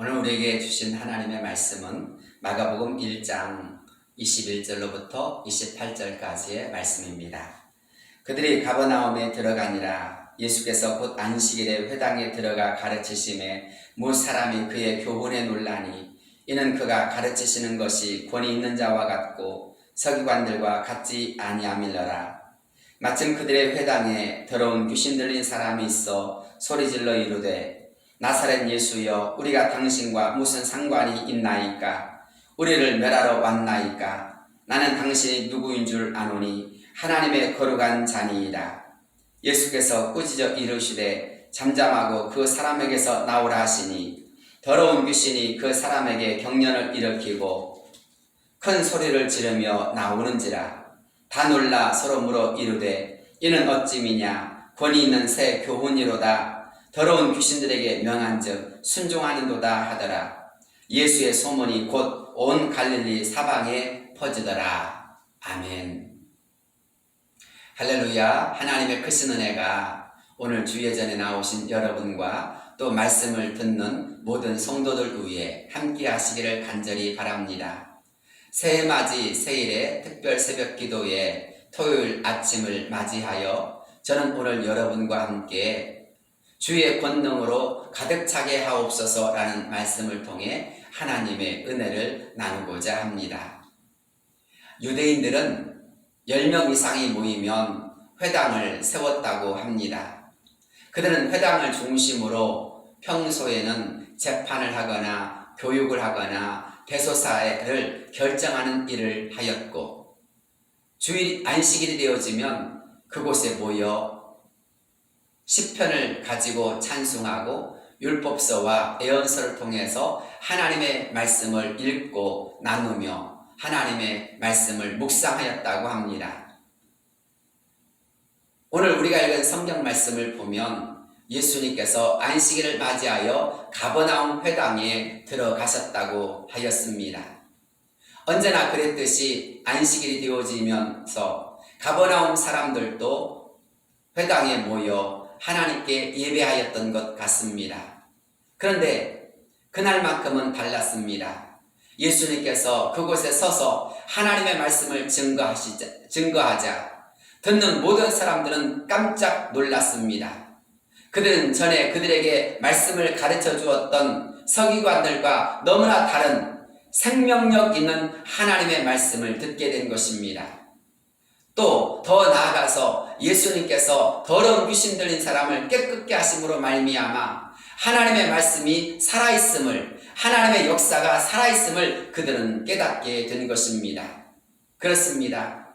오늘 우리에게 주신 하나님의 말씀은 마가복음 1장 21절로부터 28절까지의 말씀입니다. 그들이 가버나움에 들어가니라. 예수께서 곧 안식일에 회당에 들어가 가르치심에 무 사람이 그의 교훈에 놀라니 이는 그가 가르치시는 것이 권위 있는 자와 같고 서기관들과 같지 아니함일러라. 마침 그들의 회당에 더러운 귀신 들린 사람이 있어 소리질러 이르되 나사렛 예수여, 우리가 당신과 무슨 상관이 있나이까? 우리를 멸하러 왔나이까? 나는 당신이 누구인 줄 아노니 하나님의 거룩한 자니이다. 예수께서 꾸짖어 이르시되 잠잠하고 그 사람에게서 나오라 하시니 더러운 귀신이 그 사람에게 경련을 일으키고 큰 소리를 지르며 나오는지라. 다 놀라 서로 물어 이르되 이는 어찌미냐? 권위 있는 새 교훈이로다. 더러운 귀신들에게 명한즉 순종하는도다 하더라. 예수의 소문이 곧 온 갈릴리 사방에 퍼지더라. 아멘. 할렐루야. 하나님의 크신 은혜가 오늘 주예전에 나오신 여러분과 또 말씀을 듣는 모든 성도들 위해 함께 하시기를 간절히 바랍니다. 새해맞이 새일의 특별 새벽 기도에 토요일 아침을 맞이하여 저는 오늘 여러분과 함께 주의 권능으로 가득 차게 하옵소서라는 말씀을 통해 하나님의 은혜를 나누고자 합니다. 유대인들은 10명 이상이 모이면 회당을 세웠다고 합니다. 그들은 회당을 중심으로 평소에는 재판을 하거나 교육을 하거나 대소사를 결정하는 일을 하였고, 주일 안식일이 되어지면 그곳에 모여 시편을 가지고 찬송하고 율법서와 예언서를 통해서 하나님의 말씀을 읽고 나누며 하나님의 말씀을 묵상하였다고 합니다. 오늘 우리가 읽은 성경 말씀을 보면 예수님께서 안식일을 맞이하여 가버나움 회당에 들어가셨다고 하였습니다. 언제나 그랬듯이 안식일이 되어지면서 가버나움 사람들도 회당에 모여 하나님께 예배하였던 것 같습니다. 그런데 그날만큼은 달랐습니다. 예수님께서 그곳에 서서 하나님의 말씀을 증거하자 듣는 모든 사람들은 깜짝 놀랐습니다. 그들은 전에 그들에게 말씀을 가르쳐 주었던 서기관들과 너무나 다른 생명력 있는 하나님의 말씀을 듣게 된 것입니다. 또 더 나아가서 예수님께서 더러운 귀신 들린 사람을 깨끗게 하심으로 말미암아 하나님의 말씀이 살아있음을, 하나님의 역사가 살아있음을 그들은 깨닫게 된 것입니다. 그렇습니다.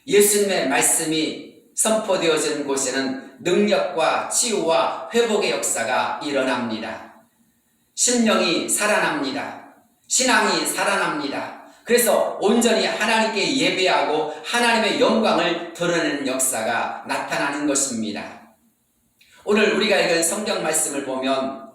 예수님의 말씀이 선포되어지는 곳에는 능력과 치유와 회복의 역사가 일어납니다. 심령이 살아납니다. 신앙이 살아납니다. 그래서 온전히 하나님께 예배하고 하나님의 영광을 드러내는 역사가 나타나는 것입니다. 오늘 우리가 읽은 성경 말씀을 보면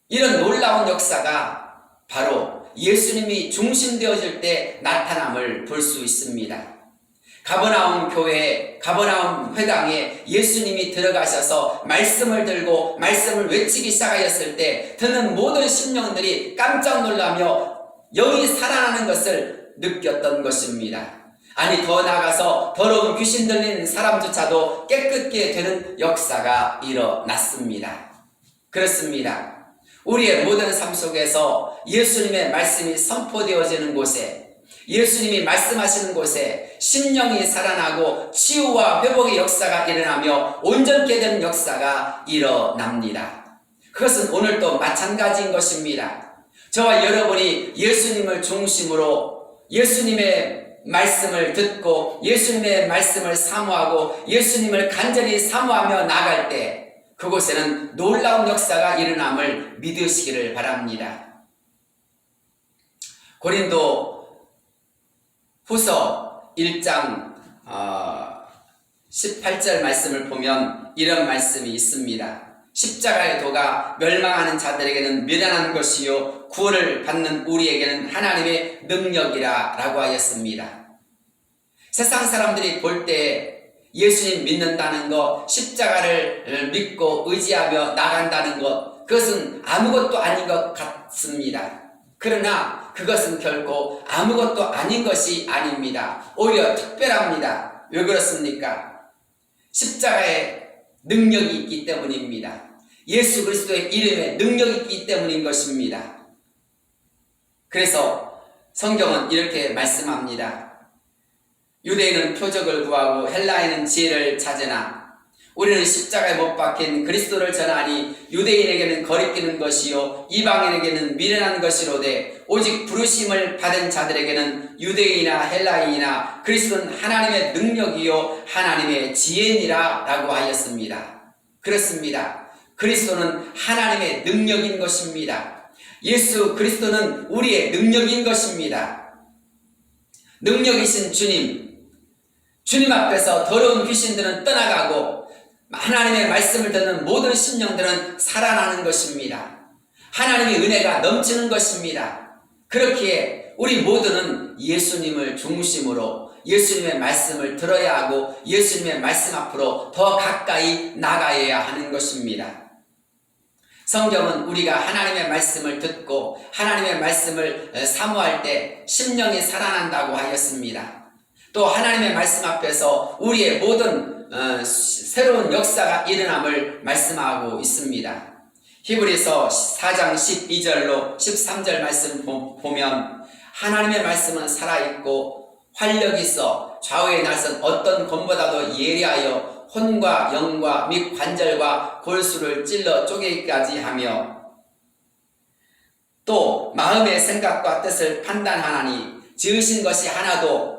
이런 놀라운 역사가 바로 예수님이 중심되어질 때 나타남을 볼 수 있습니다. 가버나움 교회에, 가버나움 회당에 예수님이 들어가셔서 말씀을 들고 말씀을 외치기 시작하였을 때 듣는 모든 심령들이 깜짝 놀라며 영이 살아나는 것을 느꼈던 것입니다. 아니, 더 나아가서 더러운 귀신 들린 사람조차도 깨끗게 되는 역사가 일어났습니다. 그렇습니다. 우리의 모든 삶 속에서 예수님의 말씀이 선포되어지는 곳에, 예수님이 말씀하시는 곳에 심령이 살아나고 치유와 회복의 역사가 일어나며 온전케 되는 역사가 일어납니다. 그것은 오늘도 마찬가지인 것입니다. 저와 여러분이 예수님을 중심으로 예수님의 말씀을 듣고 예수님의 말씀을 사모하고 예수님을 간절히 사모하며 나갈 때 그곳에는 놀라운 역사가 일어남을 믿으시기를 바랍니다. 고린도 후서 1장 18절 말씀을 보면 이런 말씀이 있습니다. 십자가의 도가 멸망하는 자들에게는 미련한 것이요 구원을 받는 우리에게는 하나님의 능력이라 라고 하였습니다. 세상 사람들이 볼 때 예수님 믿는다는 것, 십자가를 믿고 의지하며 나간다는 것, 그것은 아무것도 아닌 것 같습니다. 그러나 그것은 결코 아무것도 아닌 것이 아닙니다. 오히려 특별합니다. 왜 그렇습니까? 십자가에 능력이 있기 때문입니다. 예수 그리스도의 이름에 능력이 있기 때문인 것입니다. 그래서 성경은 이렇게 말씀합니다. 유대인은 표적을 구하고 헬라인은 지혜를 찾으나 우리는 십자가에 못 박힌 그리스도를 전하니 유대인에게는 거리끼는 것이요 이방인에게는 미련한 것이로되 오직 부르심을 받은 자들에게는 유대인이나 헬라인이나 그리스도는 하나님의 능력이요 하나님의 지혜니라 라고 하였습니다. 그렇습니다. 그리스도는 하나님의 능력인 것입니다. 예수 그리스도는 우리의 능력인 것입니다. 능력이신 주님 앞에서 더러운 귀신들은 떠나가고 하나님의 말씀을 듣는 모든 심령들은 살아나는 것입니다. 하나님의 은혜가 넘치는 것입니다. 그렇기에 우리 모두는 예수님을 중심으로 예수님의 말씀을 들어야 하고 예수님의 말씀 앞으로 더 가까이 나가야 하는 것입니다. 성경은 우리가 하나님의 말씀을 듣고 하나님의 말씀을 사모할 때 심령이 살아난다고 하였습니다. 또 하나님의 말씀 앞에서 우리의 모든 새로운 역사가 일어남을 말씀하고 있습니다. 히브리서 4장 12절로 13절 말씀 보면 하나님의 말씀은 살아있고 활력이 있어 좌우에 나선 어떤 검보다도 예리하여 혼과 영과 및 관절과 골수를 찔러 쪼개기까지 하며 또 마음의 생각과 뜻을 판단하나니 지으신 것이 하나도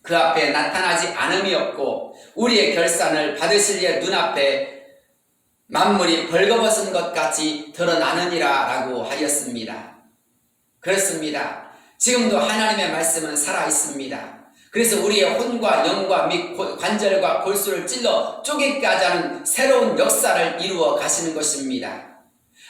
그 앞에 나타나지 않음이 없고 우리의 결산을 받으실 이의 눈앞에 만물이 벌거벗은 것 같이 드러나느니라 라고 하였습니다. 그렇습니다. 지금도 하나님의 말씀은 살아있습니다. 그래서 우리의 혼과 영과 및 관절과 골수를 찔러 쪼개기까지 하는 새로운 역사를 이루어 가시는 것입니다.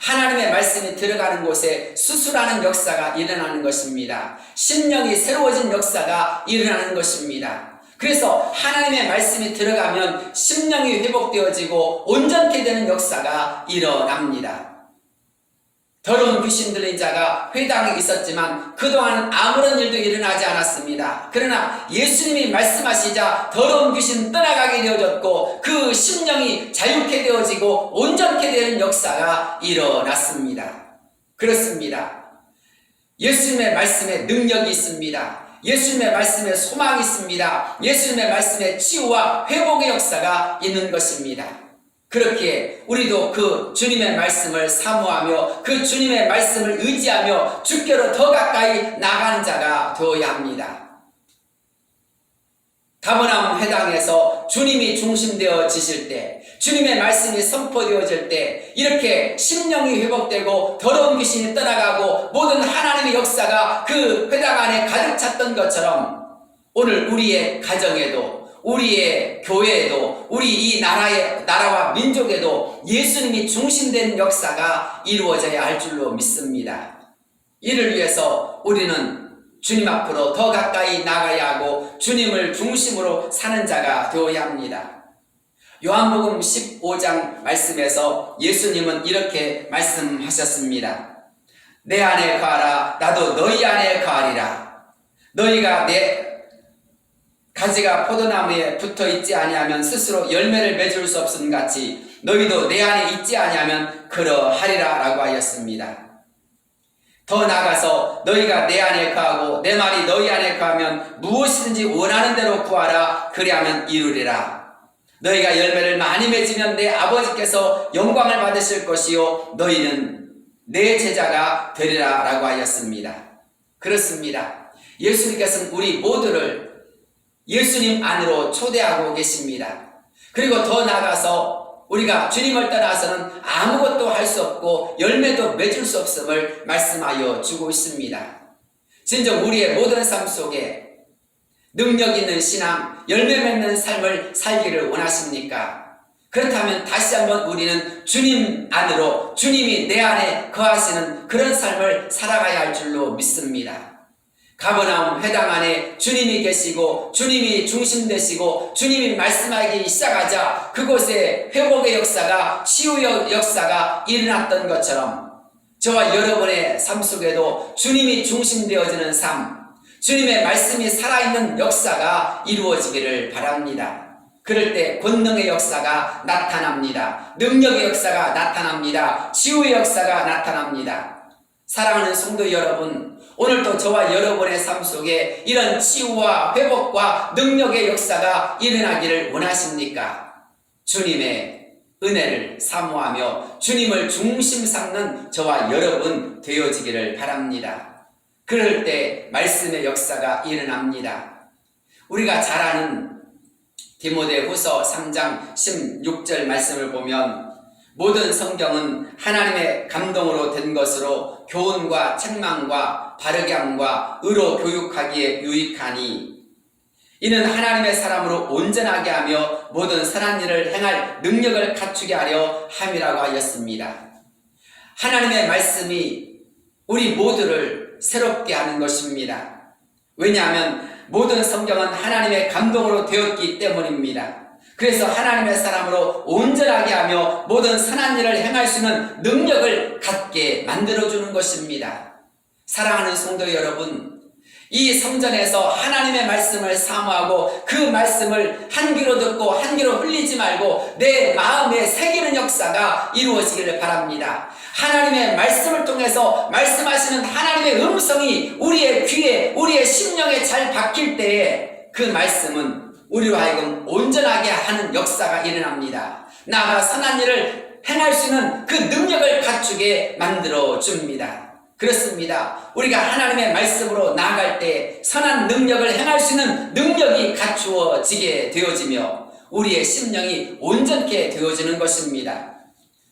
하나님의 말씀이 들어가는 곳에 수술하는 역사가 일어나는 것입니다. 심령이 새로워진 역사가 일어나는 것입니다. 그래서 하나님의 말씀이 들어가면 심령이 회복되어지고 온전케 되는 역사가 일어납니다. 더러운 귀신 들린 자가 회당에 있었지만 그동안 아무런 일도 일어나지 않았습니다. 그러나 예수님이 말씀하시자 더러운 귀신 떠나가게 되어졌고 그 심령이 자유케 되어지고 온전케 되는 역사가 일어났습니다. 그렇습니다. 예수님의 말씀에 능력이 있습니다. 예수님의 말씀에 소망이 있습니다. 예수님의 말씀에 치유와 회복의 역사가 있는 것입니다. 그렇게 우리도 그 주님의 말씀을 사모하며 그 주님의 말씀을 의지하며 주께로 더 가까이 나가는 자가 되어야 합니다. 다문암 회당에서 주님이 중심되어지실 때, 주님의 말씀이 선포되어질 때 이렇게 심령이 회복되고 더러운 귀신이 떠나가고 모든 하나님의 역사가 그 회당 안에 가득 찼던 것처럼 오늘 우리의 가정에도 우리의 교회에도 우리 이 나라와 민족에도 예수님이 중심된 역사가 이루어져야 할 줄로 믿습니다. 이를 위해서 우리는 주님 앞으로 더 가까이 나가야 하고 주님을 중심으로 사는 자가 되어야 합니다. 요한복음 15장 말씀에서 예수님은 이렇게 말씀하셨습니다. 내 안에 거하라 나도 너희 안에 거하리라. 너희가 내 가지가 포도나무에 붙어 있지 아니하면 스스로 열매를 맺을 수 없음 같이 너희도 내 안에 있지 아니하면 그러하리라 라고 하였습니다. 더 나아가서 너희가 내 안에 거하고 내 말이 너희 안에 거하면 무엇이든지 원하는 대로 구하라 그리하면 이루리라. 너희가 열매를 많이 맺으면 내 아버지께서 영광을 받으실 것이요 너희는 내 제자가 되리라 라고 하였습니다. 그렇습니다. 예수님께서는 우리 모두를 예수님 안으로 초대하고 계십니다. 그리고 더 나아가서 우리가 주님을 떠나서는 아무것도 할 수 없고 열매도 맺을 수 없음을 말씀하여 주고 있습니다. 진정 우리의 모든 삶 속에 능력 있는 신앙, 열매 맺는 삶을 살기를 원하십니까? 그렇다면 다시 한번 우리는 주님 안으로 주님이 내 안에 거하시는 그런 삶을 살아가야 할 줄로 믿습니다. 가버나움 회당 안에 주님이 계시고 주님이 중심되시고 주님이 말씀하기 시작하자 그곳에 회복의 역사가, 치유의 역사가 일어났던 것처럼 저와 여러분의 삶 속에도 주님이 중심되어지는 삶, 주님의 말씀이 살아있는 역사가 이루어지기를 바랍니다. 그럴 때 권능의 역사가 나타납니다. 능력의 역사가 나타납니다. 치유의 역사가 나타납니다. 사랑하는 성도 여러분, 오늘도 저와 여러분의 삶 속에 이런 치유와 회복과 능력의 역사가 일어나기를 원하십니까? 주님의 은혜를 사모하며 주님을 중심 삼는 저와 여러분 되어지기를 바랍니다. 그럴 때 말씀의 역사가 일어납니다. 우리가 잘 아는 디모데후서 3장 16절 말씀을 보면 모든 성경은 하나님의 감동으로 된 것으로 교훈과 책망과 바르게 함과 의로 교육하기에 유익하니 이는 하나님의 사람으로 온전하게 하며 모든 선한 일을 행할 능력을 갖추게 하려 함이라고 하였습니다. 하나님의 말씀이 우리 모두를 새롭게 하는 것입니다. 왜냐하면 모든 성경은 하나님의 감동으로 되었기 때문입니다. 그래서 하나님의 사람으로 온전하게 하며 모든 선한 일을 행할 수 있는 능력을 갖게 만들어주는 것입니다. 사랑하는 성도 여러분, 이 성전에서 하나님의 말씀을 사모하고 그 말씀을 한 귀로 듣고 한 귀로 흘리지 말고 내 마음에 새기는 역사가 이루어지기를 바랍니다. 하나님의 말씀을 통해서 말씀하시는 하나님의 음성이 우리의 귀에, 우리의 심령에 잘 박힐 때에 그 말씀은 우리로 하여금 온전하게 하는 역사가 일어납니다. 나아가 선한 일을 행할 수 있는 그 능력을 갖추게 만들어 줍니다. 그렇습니다. 우리가 하나님의 말씀으로 나아갈 때 선한 능력을 행할 수 있는 능력이 갖추어지게 되어지며 우리의 심령이 온전케 되어지는 것입니다.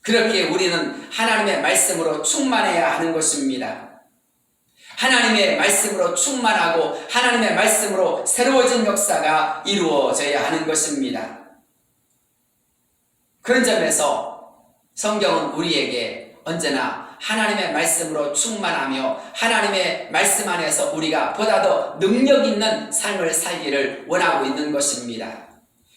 그렇게 우리는 하나님의 말씀으로 충만해야 하는 것입니다. 하나님의 말씀으로 충만하고 하나님의 말씀으로 새로워진 역사가 이루어져야 하는 것입니다. 그런 점에서 성경은 우리에게 언제나 하나님의 말씀으로 충만하며 하나님의 말씀 안에서 우리가 보다 더 능력 있는 삶을 살기를 원하고 있는 것입니다.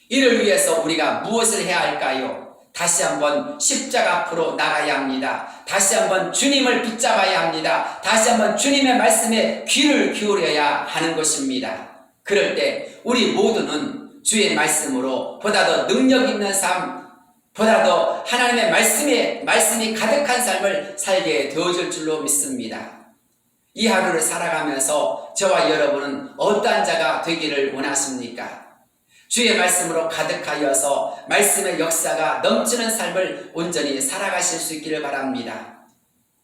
이를 위해서 우리가 무엇을 해야 할까요? 다시 한번 십자가 앞으로 나가야 합니다. 다시 한번 주님을 붙잡아야 합니다. 다시 한번 주님의 말씀에 귀를 기울여야 하는 것입니다. 그럴 때 우리 모두는 주의 말씀으로 보다 더 능력 있는 삶, 보다 더 하나님의 말씀이 가득한 삶을 살게 되어질 줄로 믿습니다. 이 하루를 살아가면서 저와 여러분은 어떠한 자가 되기를 원하십니까? 주의 말씀으로 가득하여서 말씀의 역사가 넘치는 삶을 온전히 살아가실 수 있기를 바랍니다.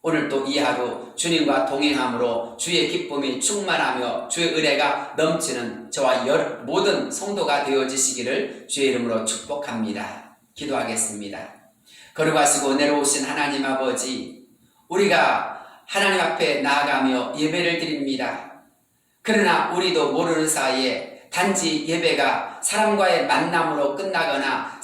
오늘도 이 하루 주님과 동행함으로 주의 기쁨이 충만하며 주의 은혜가 넘치는 저와 모든 성도가 되어지시기를 주의 이름으로 축복합니다. 기도하겠습니다. 거룩하시고 내려오신 하나님 아버지, 우리가 하나님 앞에 나아가며 예배를 드립니다. 그러나 우리도 모르는 사이에 단지 예배가 사람과의 만남으로 끝나거나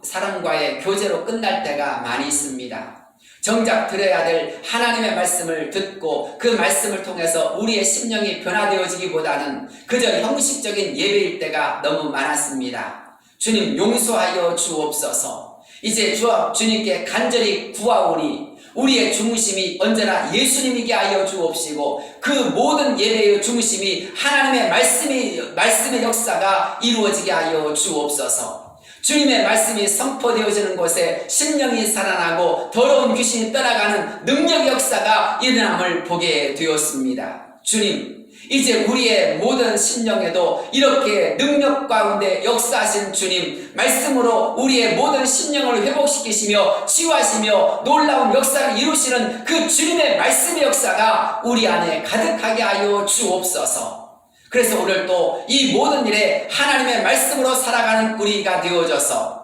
사람과의 교제로 끝날 때가 많이 있습니다. 정작 들어야 될 하나님의 말씀을 듣고 그 말씀을 통해서 우리의 심령이 변화되어지기보다는 그저 형식적인 예배일 때가 너무 많았습니다. 주님 용서하여 주옵소서. 이제 주님께 간절히 구하오니 우리의 중심이 언제나 예수님이게 하여 주옵시고 그 모든 예배의 중심이 하나님의 말씀의 역사가 이루어지게 하여 주옵소서. 주님의 말씀이 선포되어지는 곳에 심령이 살아나고 더러운 귀신이 떠나가는 능력 역사가 일어남을 보게 되었습니다. 주님, 이제 우리의 모든 심령에도 이렇게 능력 가운데 역사하신 주님 말씀으로 우리의 모든 심령을 회복시키시며 치유하시며 놀라운 역사를 이루시는 그 주님의 말씀의 역사가 우리 안에 가득하게 하여 주옵소서. 그래서 오늘 또 이 모든 일에 하나님의 말씀으로 살아가는 우리가 되어져서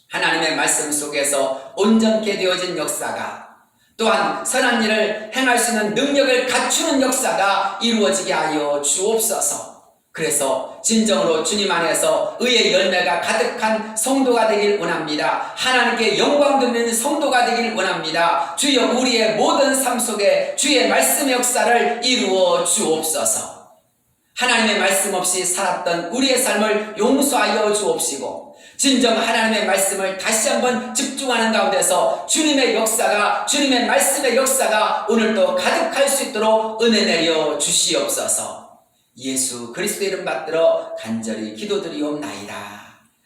하나님의 말씀 속에서 온전케 되어진 역사가 또한 선한 일을 행할 수 있는 능력을 갖추는 역사가 이루어지게 하여 주옵소서. 그래서 진정으로 주님 안에서 의의 열매가 가득한 성도가 되길 원합니다. 하나님께 영광 돌리는 성도가 되길 원합니다. 주여 우리의 모든 삶 속에 주의 말씀의 역사를 이루어 주옵소서. 하나님의 말씀 없이 살았던 우리의 삶을 용서하여 주옵시고 진정 하나님의 말씀을 다시 한번 집중하는 가운데서 주님의 역사가, 주님의 말씀의 역사가 오늘도 가득할 수 있도록 은혜 내려 주시옵소서. 예수 그리스도의 이름 받들어 간절히 기도드리옵나이다.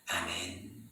아멘.